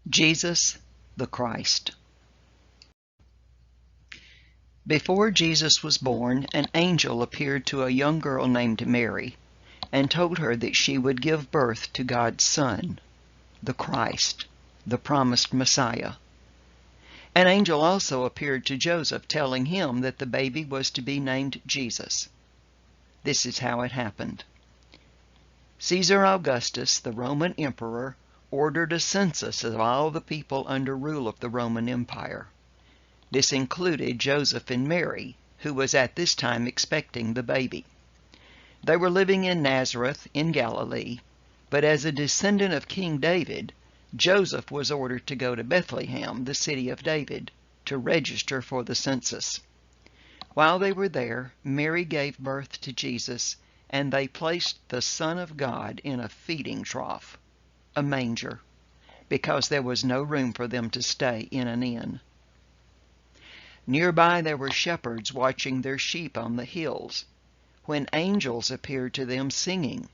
Jesus the Christ. Before Jesus was born, an angel appeared to a young girl named Mary and told her that she would give birth to God's Son, the Christ, the promised Messiah. An angel also appeared to Joseph, telling him that the baby was to be named Jesus. This is how it happened. Caesar Augustus, the Roman emperor, ordered a census of all the people under rule of the Roman Empire. This included Joseph and Mary, who was at this time expecting the baby. They were living in Nazareth in Galilee, but as a descendant of King David, Joseph was ordered to go to Bethlehem, the city of David, to register for the census. While they were there, Mary gave birth to Jesus, and they placed the Son of God in a feeding trough, a manger, because there was no room for them to stay in an inn. Nearby there were shepherds watching their sheep on the hills, when angels appeared to them singing,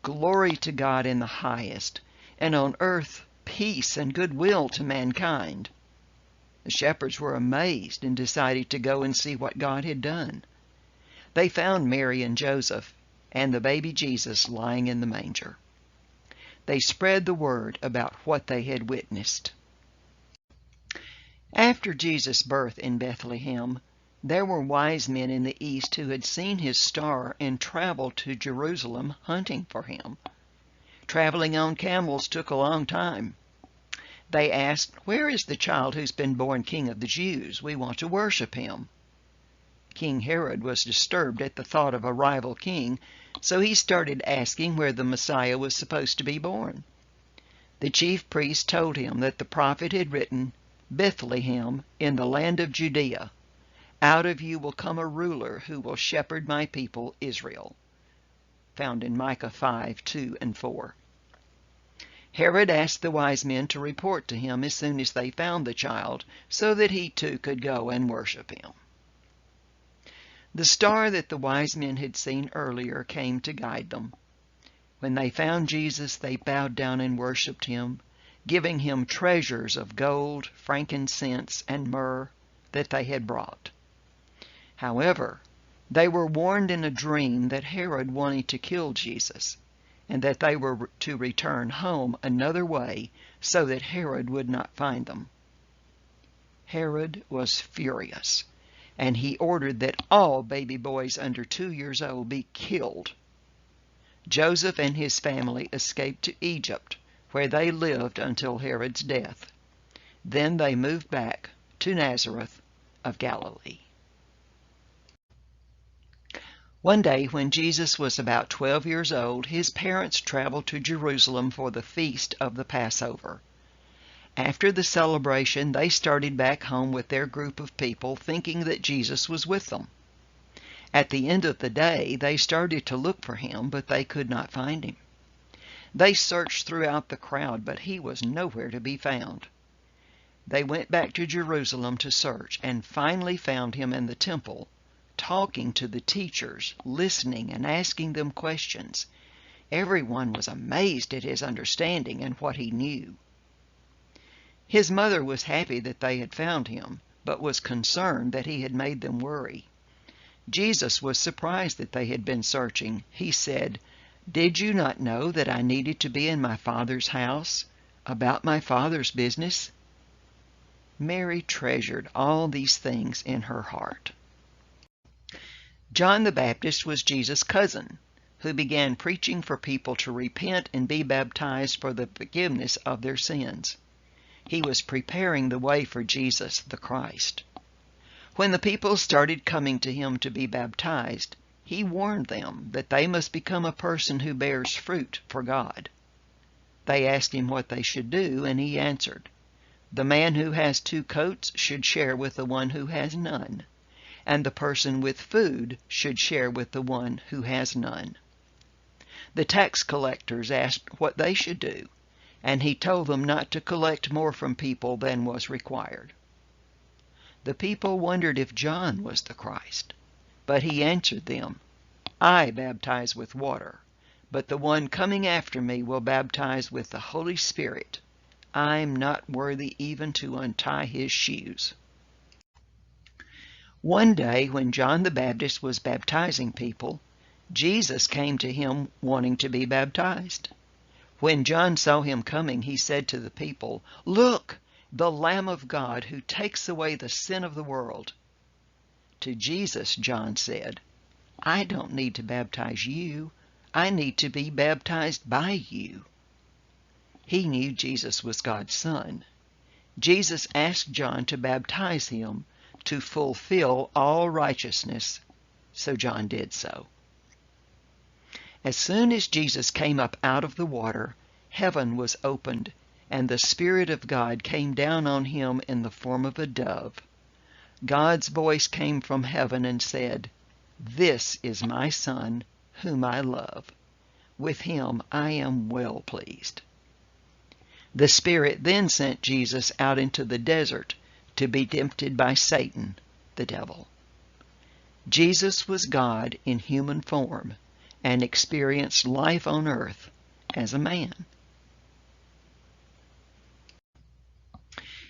"Glory to God in the highest, and on earth peace and goodwill to mankind." The shepherds were amazed and decided to go and see what God had done. They found Mary and Joseph and the baby Jesus lying in the manger. They spread the word about what they had witnessed. After Jesus' birth in Bethlehem, there were wise men in the east who had seen his star and traveled to Jerusalem hunting for him. Traveling on camels took a long time. They asked, "Where is the child who's been born King of the Jews? We want to worship him." King Herod was disturbed at the thought of a rival king, so he started asking where the Messiah was supposed to be born. The chief priest told him that the prophet had written, "Bethlehem, in the land of Judea, out of you will come a ruler who will shepherd my people Israel," found in Micah 5:2 and 4. Herod asked the wise men to report to him as soon as they found the child, so that he too could go and worship him. The star that the wise men had seen earlier came to guide them. When they found Jesus, they bowed down and worshipped him, giving him treasures of gold, frankincense, and myrrh that they had brought. However, they were warned in a dream that Herod wanted to kill Jesus, and that they were to return home another way so that Herod would not find them. Herod was furious, and he ordered that all baby boys under 2 years old be killed. Joseph and his family escaped to Egypt, where they lived until Herod's death. Then they moved back to Nazareth of Galilee. One day, when Jesus was about 12 years old, his parents traveled to Jerusalem for the feast of the Passover. After the celebration, they started back home with their group of people, thinking that Jesus was with them. At the end of the day, they started to look for him, but they could not find him. They searched throughout the crowd, but he was nowhere to be found. They went back to Jerusalem to search, and finally found him in the temple, talking to the teachers, listening and asking them questions. Everyone was amazed at his understanding and what he knew. His mother was happy that they had found him, but was concerned that he had made them worry. Jesus was surprised that they had been searching. He said, "Did you not know that I needed to be in my Father's house, about my Father's business?" Mary treasured all these things in her heart. John the Baptist was Jesus' cousin, who began preaching for people to repent and be baptized for the forgiveness of their sins. He was preparing the way for Jesus the Christ. When the people started coming to him to be baptized, he warned them that they must become a person who bears fruit for God. They asked him what they should do, and he answered, "The man who has 2 coats should share with the one who has none, and the person with food should share with the one who has none." The tax collectors asked what they should do, and he told them not to collect more from people than was required. The people wondered if John was the Christ, but he answered them, "I baptize with water, but the one coming after me will baptize with the Holy Spirit. I'm not worthy even to untie his shoes." One day when John the Baptist was baptizing people, Jesus came to him wanting to be baptized. When John saw him coming, he said to the people, "Look, the Lamb of God who takes away the sin of the world." To Jesus, John said, "I don't need to baptize you. I need to be baptized by you." He knew Jesus was God's Son. Jesus asked John to baptize him to fulfill all righteousness, so John did so. As soon as Jesus came up out of the water, heaven was opened, and the Spirit of God came down on him in the form of a dove. God's voice came from heaven and said, "This is my Son, whom I love. With him I am well pleased." The Spirit then sent Jesus out into the desert to be tempted by Satan, the devil. Jesus was God in human form and experienced life on earth as a man.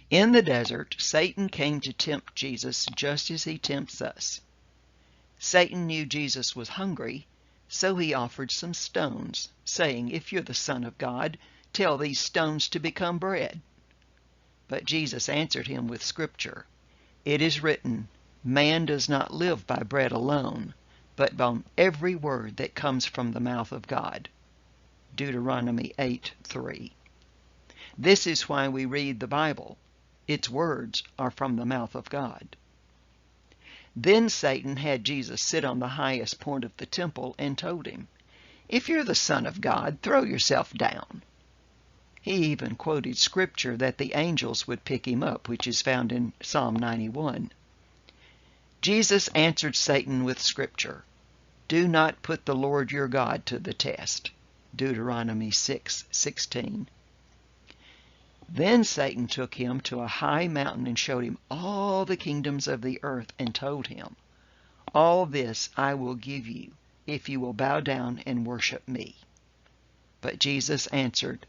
In the desert, Satan came to tempt Jesus just as he tempts us. Satan knew Jesus was hungry, so he offered some stones, saying, "If you're the Son of God, tell these stones to become bread." But Jesus answered him with Scripture. "It is written, man does not live by bread alone, but by every word that comes from the mouth of God." Deuteronomy 8:3. This is why we read the Bible. Its words are from the mouth of God. Then Satan had Jesus sit on the highest point of the temple and told him, "If you're the Son of God, throw yourself down." He even quoted Scripture that the angels would pick him up, which is found in Psalm 91. Jesus answered Satan with Scripture. "Do not put the Lord your God to the test." Deuteronomy 6:16. Then Satan took him to a high mountain and showed him all the kingdoms of the earth and told him, "All this I will give you if you will bow down and worship me." But Jesus answered,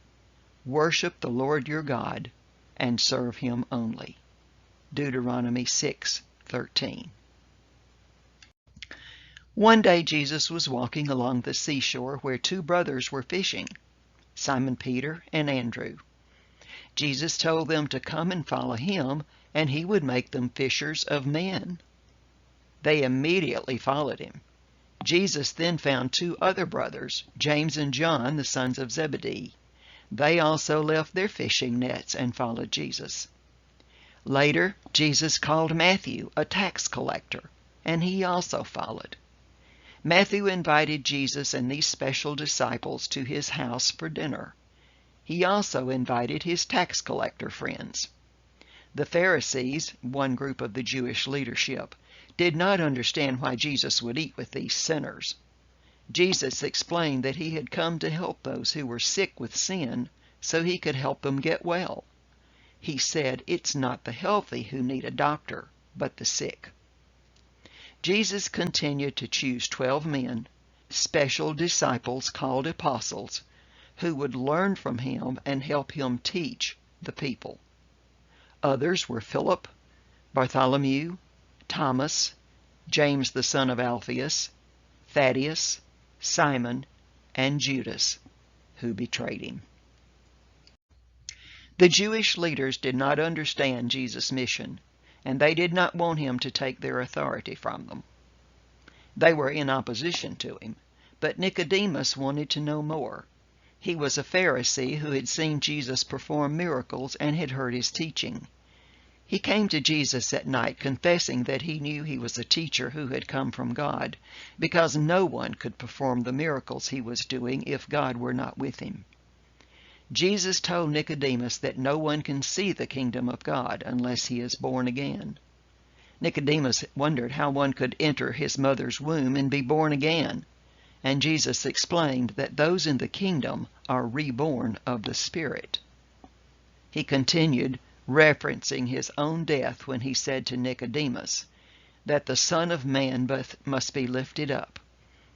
"Worship the Lord your God and serve him only." Deuteronomy 6:13. One day Jesus was walking along the seashore where two brothers were fishing, Simon Peter and Andrew. Jesus told them to come and follow him, and he would make them fishers of men. They immediately followed him. Jesus then found two other brothers, James and John, the sons of Zebedee. They also left their fishing nets and followed Jesus. Later, Jesus called Matthew, a tax collector, and he also followed. Matthew invited Jesus and these special disciples to his house for dinner. He also invited his tax collector friends. The Pharisees, one group of the Jewish leadership, did not understand why Jesus would eat with these sinners. Jesus explained that he had come to help those who were sick with sin so he could help them get well. He said, "It's not the healthy who need a doctor, but the sick." Jesus continued to choose 12 men, special disciples called apostles, who would learn from him and help him teach the people. Others were Philip, Bartholomew, Thomas, James the son of Alphaeus, Thaddeus, Simon, and Judas, who betrayed him. The Jewish leaders did not understand Jesus' mission, and they did not want him to take their authority from them. They were in opposition to him, but Nicodemus wanted to know more. He was a Pharisee who had seen Jesus perform miracles and had heard his teaching. He came to Jesus at night confessing that he knew he was a teacher who had come from God, because no one could perform the miracles he was doing if God were not with him. Jesus told Nicodemus that no one can see the kingdom of God unless he is born again. Nicodemus wondered how one could enter his mother's womb and be born again, and Jesus explained that those in the kingdom are reborn of the Spirit. He continued, referencing his own death when he said to Nicodemus that the Son of Man must be lifted up,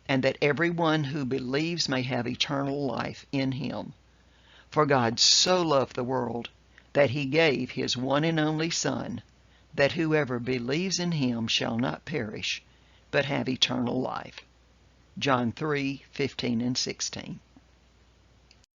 and that everyone who believes may have eternal life in him. For God so loved the world that he gave his one and only Son, that whoever believes in him shall not perish, but have eternal life. John 3:15 and 16.